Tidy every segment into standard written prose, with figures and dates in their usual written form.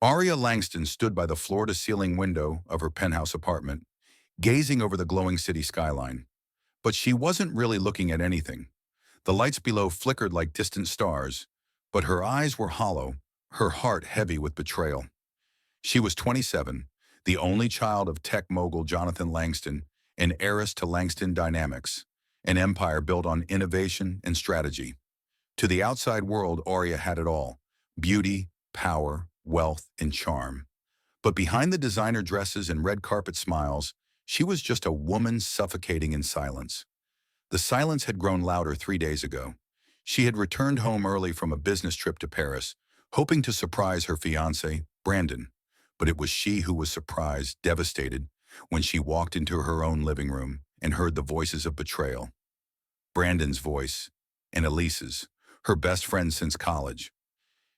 Aria Langston stood by the floor-to-ceiling window of her penthouse apartment, gazing over the glowing city skyline. But she wasn't really looking at anything. The lights below flickered like distant stars, but her eyes were hollow, her heart heavy with betrayal. She was 27, the only child of tech mogul Jonathan Langston, and heiress to Langston Dynamics, an empire built on innovation and strategy. To the outside world, Aria had it all: beauty, power, wealth, and charm. But behind the designer dresses and red carpet smiles, she was just a woman suffocating in silence. The silence had grown louder 3 days ago. She had returned home early from a business trip to Paris, hoping to surprise her fiancé, Brandon. But it was she who was surprised, devastated, when she walked into her own living room and heard the voices of betrayal. Brandon's voice, and Elise's, her best friend since college.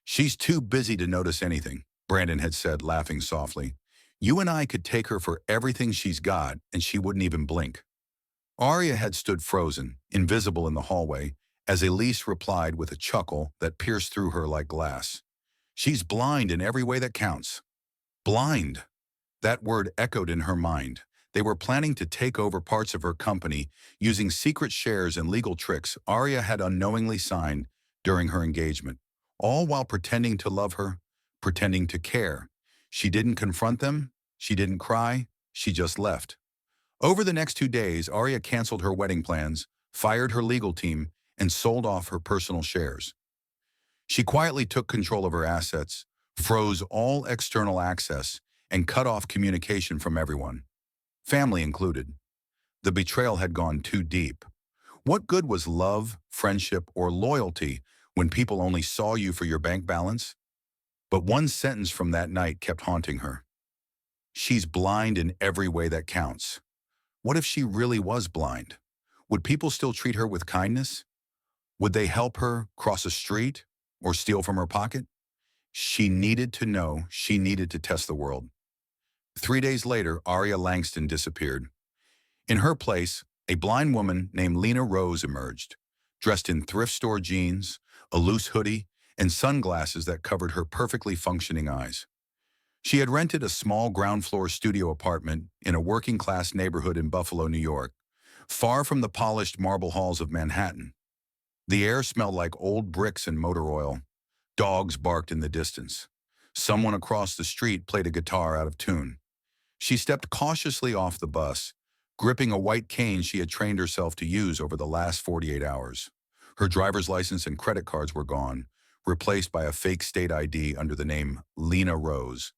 "She's too busy to notice anything," Brandon had said, laughing softly. "You and I could take her for everything she's got, and she wouldn't even blink." Aria had stood frozen, invisible in the hallway, as Elise replied with a chuckle that pierced through her like glass. "She's blind in every way that counts." Blind. That word echoed in her mind. They were planning to take over parts of her company using secret shares and legal tricks Aria had unknowingly signed during her engagement, all while pretending to love her, pretending to care. She didn't confront them. She didn't cry. She just left. Over the next 2 days, Aria canceled her wedding plans, fired her legal team, and sold off her personal shares. She quietly took control of her assets, froze all external access, and cut off communication from everyone, family included. The betrayal had gone too deep. What good was love, friendship, or loyalty when people only saw you for your bank balance? But one sentence from that night kept haunting her. "She's blind in every way that counts." What if she really was blind? Would people still treat her with kindness? Would they help her cross a street or steal from her pocket? She needed to know. She needed to test the world. 3 days later, Aria Langston disappeared. In her place, a blind woman named Lena Rose emerged, dressed in thrift store jeans, a loose hoodie, and sunglasses that covered her perfectly functioning eyes. She had rented a small ground-floor studio apartment in a working-class neighborhood in Buffalo, New York, far from the polished marble halls of Manhattan. The air smelled like old bricks and motor oil. Dogs barked in the distance. Someone across the street played a guitar out of tune. She stepped cautiously off the bus, gripping a white cane she had trained herself to use over the last 48 hours. Her driver's license and credit cards were gone, replaced by a fake state ID under the name Lena Rose.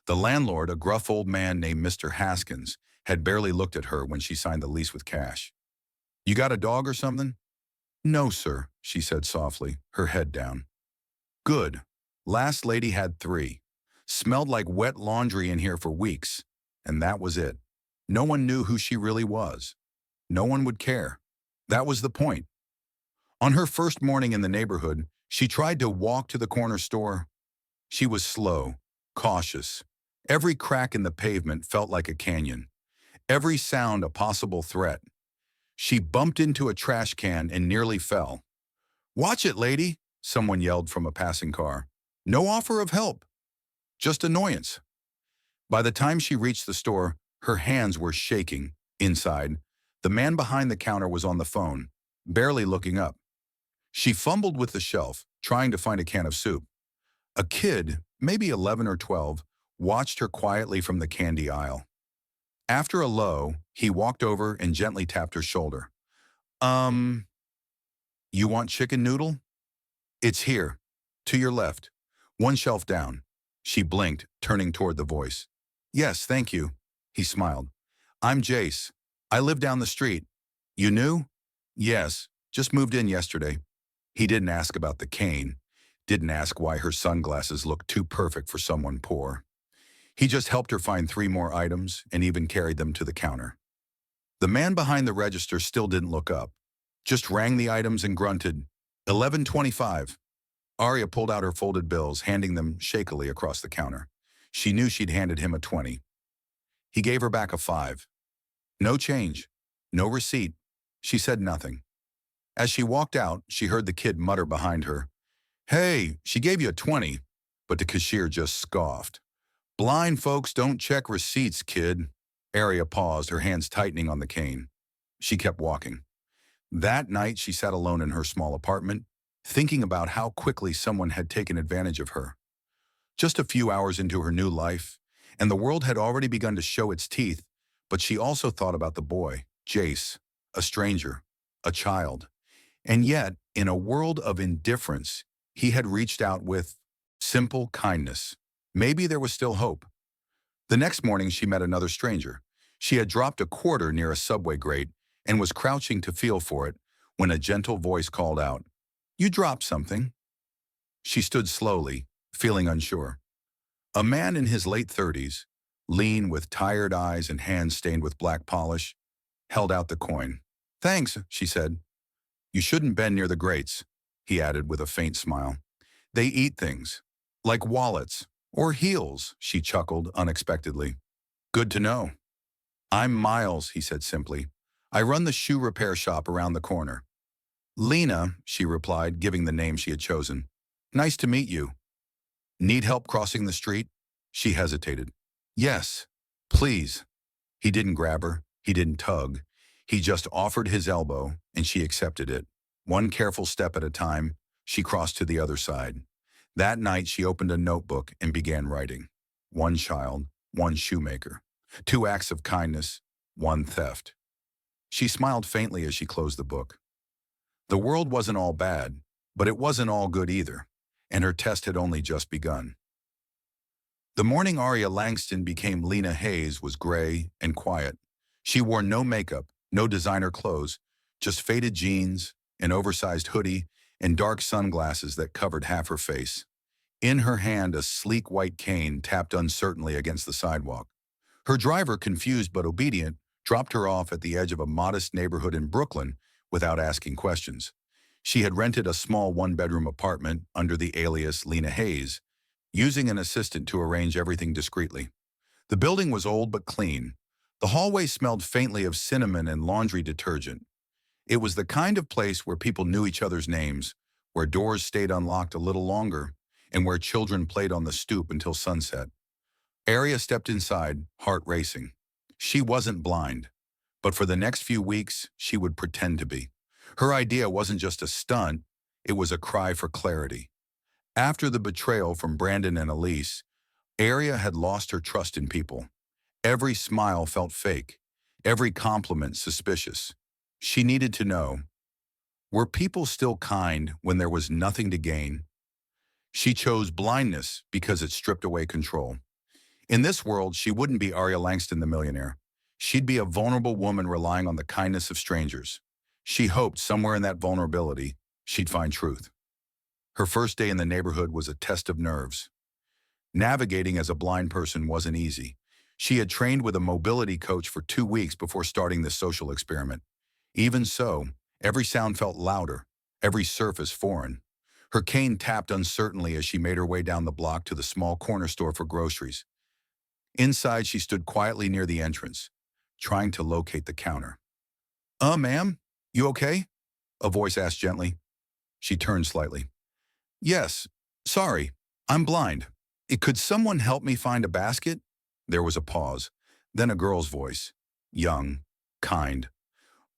The landlord, a gruff old man named Mr. Haskins, had barely looked at her when she signed the lease with cash. "You got a dog or something?" "No, sir," she said softly, her head down. "Good. Last lady had 3. Smelled like wet laundry in here for weeks. And that was it. No one knew who she really was. No one would care. That was the point." On her first morning in the neighborhood, she tried to walk to the corner store. She was slow, cautious. Every crack in the pavement felt like a canyon. Every sound a possible threat. She bumped into a trash can and nearly fell. "Watch it, lady," someone yelled from a passing car. "No offer of help. Just annoyance." By the time she reached the store, her hands were shaking. Inside, the man behind the counter was on the phone, barely looking up. She fumbled with the shelf, trying to find a can of soup. A kid, maybe 11 or 12, watched her quietly from the candy aisle. After a low, he walked over and gently tapped her shoulder. "Um, you want chicken noodle? It's here, to your left, one shelf down." She blinked, turning toward the voice. "Yes, thank you," he smiled. "I'm Jace. I live down the street. You new?" "Yes, just moved in yesterday." He didn't ask about the cane, didn't ask why her sunglasses looked too perfect for someone poor. He just helped her find 3 more items and even carried them to the counter. The man behind the register still didn't look up, just rang the items and grunted, "11.25. Aria pulled out her folded bills, handing them shakily across the counter. She knew she'd handed him a 20. He gave her back a 5. No change, no receipt. She said nothing. As she walked out, she heard the kid mutter behind her, "Hey, she gave you a 20, but the cashier just scoffed. "Blind folks don't check receipts, kid." Aria paused, her hands tightening on the cane. She kept walking. That night, she sat alone in her small apartment, thinking about how quickly someone had taken advantage of her. Just a few hours into her new life, and the world had already begun to show its teeth, but she also thought about the boy, Jace, a stranger, a child. And yet, in a world of indifference, he had reached out with simple kindness. Maybe there was still hope. The next morning, she met another stranger. She had dropped a quarter near a subway grate and was crouching to feel for it when a gentle voice called out, "You dropped something." She stood slowly, feeling unsure. A man in his late 30s, lean with tired eyes and hands stained with black polish, held out the coin. "Thanks," she said. "You shouldn't bend near the grates," he added with a faint smile. "They eat things, like wallets or heels," she chuckled unexpectedly. "Good to know." "I'm Miles," he said simply. "I run the shoe repair shop around the corner." "Lena," she replied, giving the name she had chosen. "Nice to meet you." "Need help crossing the street?" She hesitated. "Yes, please." He didn't grab her. He didn't tug. He just offered his elbow, and she accepted it. One careful step at a time, she crossed to the other side. That night, she opened a notebook and began writing. One child, one shoemaker. 2 acts of kindness, 1 theft. She smiled faintly as she closed the book. The world wasn't all bad, but it wasn't all good either, and her test had only just begun. The morning Aria Langston became Lena Hayes was gray and quiet. She wore no makeup, no designer clothes, just faded jeans, an oversized hoodie, and dark sunglasses that covered half her face. In her hand, a sleek white cane tapped uncertainly against the sidewalk. Her driver, confused but obedient, dropped her off at the edge of a modest neighborhood in Brooklyn without asking questions. She had rented a small one-bedroom apartment under the alias Lena Hayes, using an assistant to arrange everything discreetly. The building was old but clean. The hallway smelled faintly of cinnamon and laundry detergent. It was the kind of place where people knew each other's names, where doors stayed unlocked a little longer, and where children played on the stoop until sunset. Aria stepped inside, heart racing. She wasn't blind, but for the next few weeks, she would pretend to be. Her idea wasn't just a stunt, it was a cry for clarity. After the betrayal from Brandon and Elise, Aria had lost her trust in people. Every smile felt fake, every compliment suspicious. She needed to know, were people still kind when there was nothing to gain? She chose blindness because it stripped away control. In this world, she wouldn't be Aria Langston the millionaire. She'd be a vulnerable woman relying on the kindness of strangers. She hoped somewhere in that vulnerability, she'd find truth. Her first day in the neighborhood was a test of nerves. Navigating as a blind person wasn't easy. She had trained with a mobility coach for 2 weeks before starting this social experiment. Even so, every sound felt louder, every surface foreign. Her cane tapped uncertainly as she made her way down the block to the small corner store for groceries. Inside, she stood quietly near the entrance, trying to locate the counter. Ma'am, you okay?" a voice asked gently. She turned slightly. "Yes, sorry, I'm blind. Could someone help me find a basket?" There was a pause, then a girl's voice, young, kind.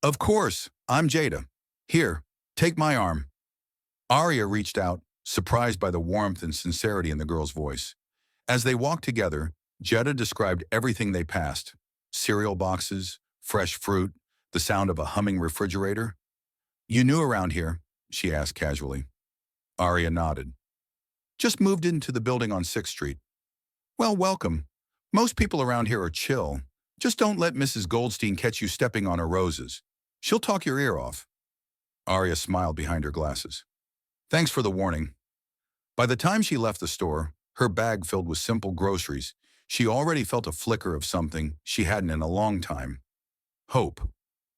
"Of course, I'm Jada. Here, take my arm." Aria reached out, surprised by the warmth and sincerity in the girl's voice. As they walked together, Jada described everything they passed: cereal boxes, fresh fruit, the sound of a humming refrigerator. "You new around here?" she asked casually. Aria nodded. "Just moved into the building on 6th Street. "Well, welcome. Most people around here are chill. Just don't let Mrs. Goldstein catch you stepping on her roses. She'll talk your ear off." Aria smiled behind her glasses. "Thanks for the warning." By the time she left the store, her bag filled with simple groceries, she already felt a flicker of something she hadn't in a long time: hope.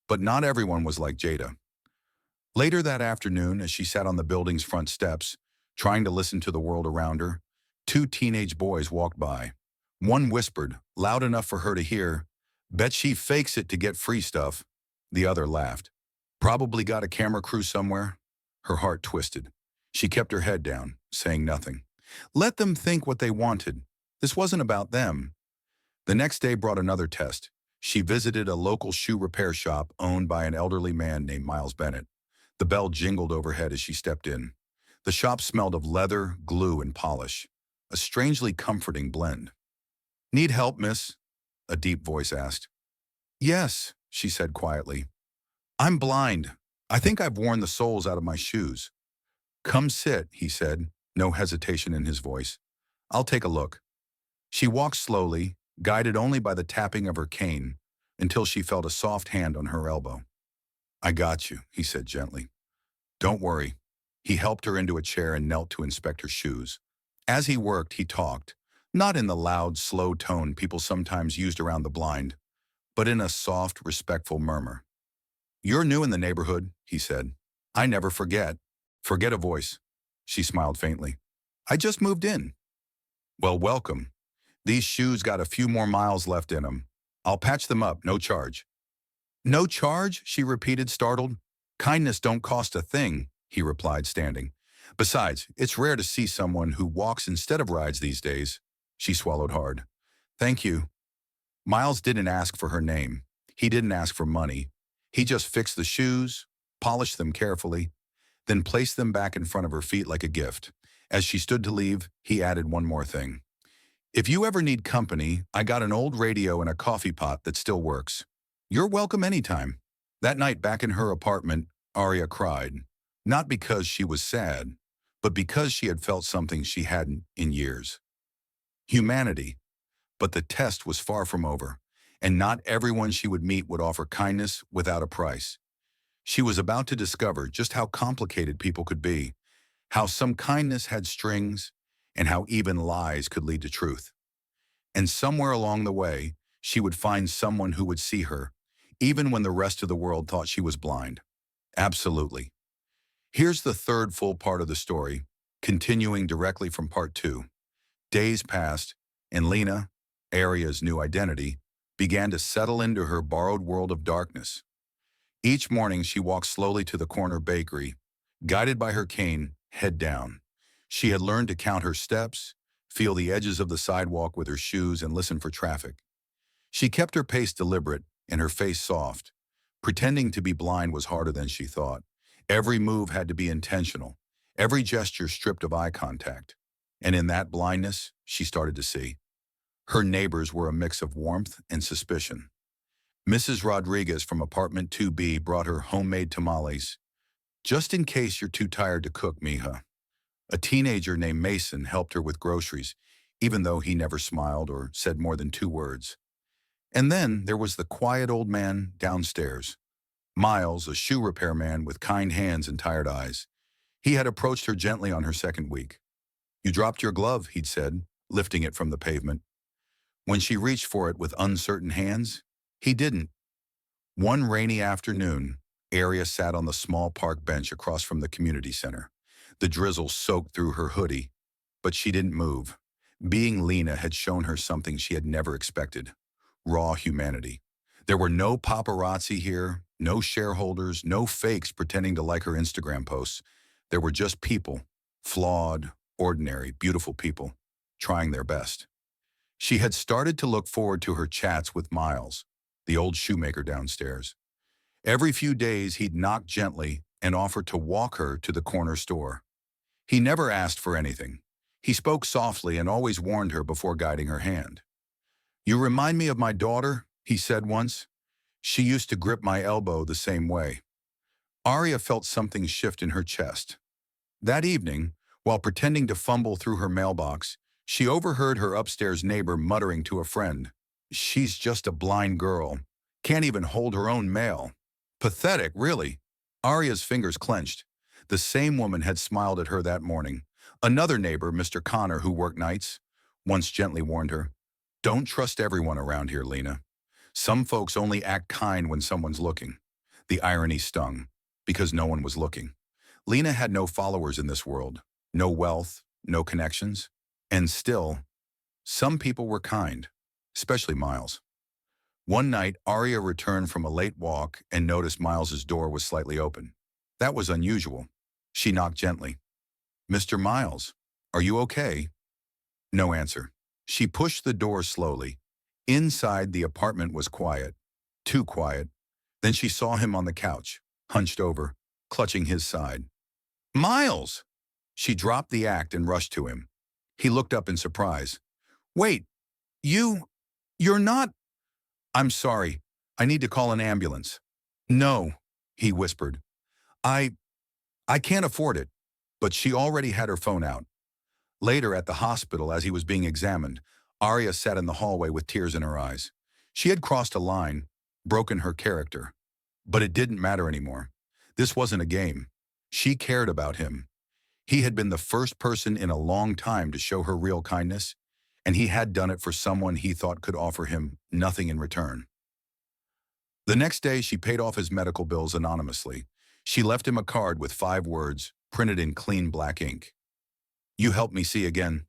But not everyone was like Jada. Later that afternoon, as she sat on the building's front steps, trying to listen to the world around her, 2 teenage boys walked by. One whispered, loud enough for her to hear, "Bet she fakes it to get free stuff." The other laughed. "Probably got a camera crew somewhere." Her heart twisted. She kept her head down, saying nothing. Let them think what they wanted. This wasn't about them. The next day brought another test. She visited a local shoe repair shop owned by an elderly man named Miles Bennett. The bell jingled overhead as she stepped in. The shop smelled of leather, glue, and polish, a strangely comforting blend. "Need help, miss?" a deep voice asked. "Yes," she said quietly. "I'm blind. I think I've worn the soles out of my shoes." "Come sit," he said, no hesitation in his voice. "I'll take a look." She walked slowly, guided only by the tapping of her cane, until she felt a soft hand on her elbow. "I got you," he said gently. "Don't worry." He helped her into a chair and knelt to inspect her shoes. As he worked, he talked, not in the loud, slow tone people sometimes used around the blind, but in a soft, respectful murmur. "You're new in the neighborhood," he said. "I never forget." "Forget a voice." She smiled faintly. "I just moved in." "Well, welcome. These shoes got a few more miles left in them. I'll patch them up, no charge." "No charge?" she repeated, startled. "Kindness don't cost a thing," he replied, standing. "Besides, it's rare to see someone who walks instead of rides these days." She swallowed hard. "Thank you." Miles didn't ask for her name. He didn't ask for money. He just fixed the shoes, polished them carefully, then placed them back in front of her feet like a gift. As she stood to leave, he added one more thing. "If you ever need company, I got an old radio and a coffee pot that still works. You're welcome anytime." That night back in her apartment, Aria cried. Not because she was sad, but because she had felt something she hadn't in years. Humanity. But the test was far from over, and not everyone she would meet would offer kindness without a price. She was about to discover just how complicated people could be, how some kindness had strings, and how even lies could lead to truth. And somewhere along the way, she would find someone who would see her, even when the rest of the world thought she was blind. Absolutely. Here's the third full part of the story, continuing directly from part 2. Days passed, and Lena, Aria's new identity, began to settle into her borrowed world of darkness. Each morning she walked slowly to the corner bakery, guided by her cane, head down. She had learned to count her steps, feel the edges of the sidewalk with her shoes, and listen for traffic. She kept her pace deliberate and her face soft. Pretending to be blind was harder than she thought. Every move had to be intentional, every gesture stripped of eye contact. And in that blindness, she started to see. Her neighbors were a mix of warmth and suspicion. Mrs. Rodriguez from apartment 2B brought her homemade tamales. "Just in case you're too tired to cook, mija." A teenager named Mason helped her with groceries, even though he never smiled or said more than 2 words. And then there was the quiet old man downstairs. Miles, a shoe repairman with kind hands and tired eyes. He had approached her gently on her second week. "You dropped your glove," he'd said, lifting it from the pavement. When she reached for it with uncertain hands, he didn't. One rainy afternoon, Aria sat on the small park bench across from the community center. The drizzle soaked through her hoodie, but she didn't move. Being Lena had shown her something she had never expected: raw humanity. There were no paparazzi here, no shareholders, no fakes pretending to like her Instagram posts. There were just people, flawed, ordinary, beautiful people, trying their best. She had started to look forward to her chats with Miles, the old shoemaker downstairs. Every few days he'd knock gently and offer to walk her to the corner store. He never asked for anything. He spoke softly and always warned her before guiding her hand. "You remind me of my daughter," he said once. "She used to grip my elbow the same way." Aria felt something shift in her chest. That evening, while pretending to fumble through her mailbox, she overheard her upstairs neighbor muttering to a friend, "She's just a blind girl. Can't even hold her own mail. Pathetic, really." Aria's fingers clenched. The same woman had smiled at her that morning. Another neighbor, Mr. Connor, who worked nights, once gently warned her, "Don't trust everyone around here, Lena. Some folks only act kind when someone's looking." The irony stung, because no one was looking. Lena had no followers in this world, no wealth, no connections. And still, some people were kind, especially Miles. One night, Aria returned from a late walk and noticed Miles's door was slightly open. That was unusual. She knocked gently. "Mr. Miles." Are you okay? No answer. She pushed the door slowly. Inside, the apartment was quiet. Too quiet. Then she saw him on the couch, hunched over, clutching his side. Miles! She dropped the act and rushed to him. He looked up in surprise. Wait, you're not... I'm sorry. I need to call an ambulance. No, he whispered. I, I can't afford it. But she already had her phone out. Later at the hospital, as he was being examined, Arya sat in the hallway with tears in her eyes. She had crossed a line, broken her character. But it didn't matter anymore. This wasn't a game. She cared about him. He had been the first person in a long time to show her real kindness, and he had done it for someone he thought could offer him nothing in return. The next day, she paid off his medical bills anonymously. She left him a card with 5 words, printed in clean black ink. You helped me see again.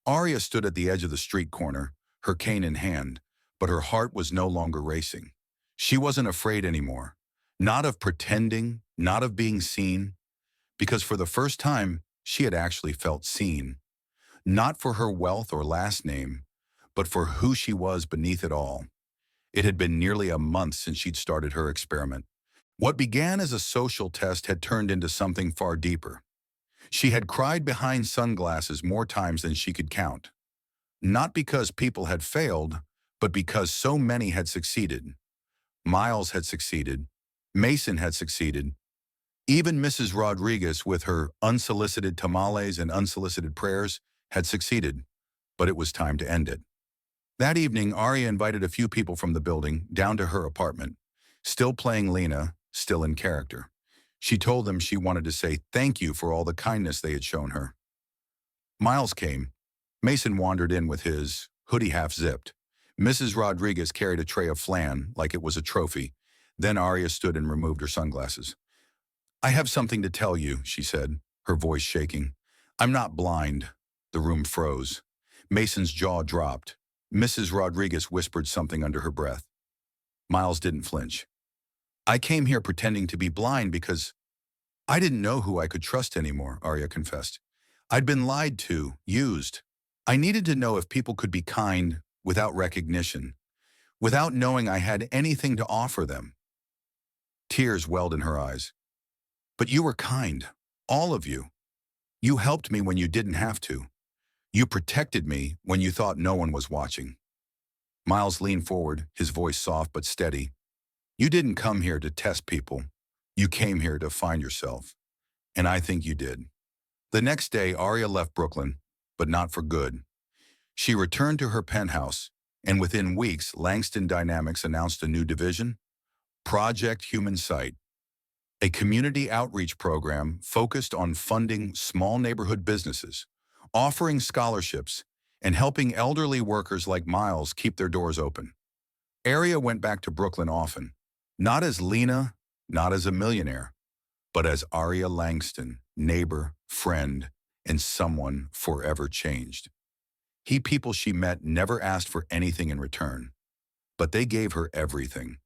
Arya stood at the edge of the street corner, her cane in hand, but her heart was no longer racing. She wasn't afraid anymore. Not of pretending, not of being seen, because for the first time, she had actually felt seen. Not for her wealth or last name, but for who she was beneath it all. It had been nearly a month since she'd started her experiment. What began as a social test had turned into something far deeper. She had cried behind sunglasses more times than she could count. Not because people had failed, but because so many had succeeded. Miles had succeeded. Mason had succeeded. Even Mrs. Rodriguez, with her unsolicited tamales and unsolicited prayers, had succeeded. But it was time to end it. That evening, Arya invited a few people from the building down to her apartment. Still playing Lena, still in character. She told them she wanted to say thank you for all the kindness they had shown her. Miles came. Mason wandered in with his hoodie half zipped. Mrs. Rodriguez carried a tray of flan like it was a trophy. Then Arya stood and removed her sunglasses. I have something to tell you, she said, her voice shaking. I'm not blind. The room froze. Mason's jaw dropped. Mrs. Rodriguez whispered something under her breath. Miles didn't flinch. I came here pretending to be blind because I didn't know who I could trust anymore, Arya confessed. I'd been lied to, used. I needed to know if people could be kind without recognition, without knowing I had anything to offer them. Tears welled in her eyes. But you were kind, all of you. You helped me when you didn't have to. You protected me when you thought no one was watching. Miles leaned forward, his voice soft but steady. You didn't come here to test people. You came here to find yourself. And I think you did. The next day, Arya left Brooklyn, but not for good. She returned to her penthouse, and within weeks, Langston Dynamics announced a new division, Project Human Sight, a community outreach program focused on funding small neighborhood businesses, offering scholarships, and helping elderly workers like Miles keep their doors open. Arya went back to Brooklyn often, not as Lena, not as a millionaire, but as Arya Langston, neighbor, friend, and someone forever changed. People she met never asked for anything in return, but they gave her everything.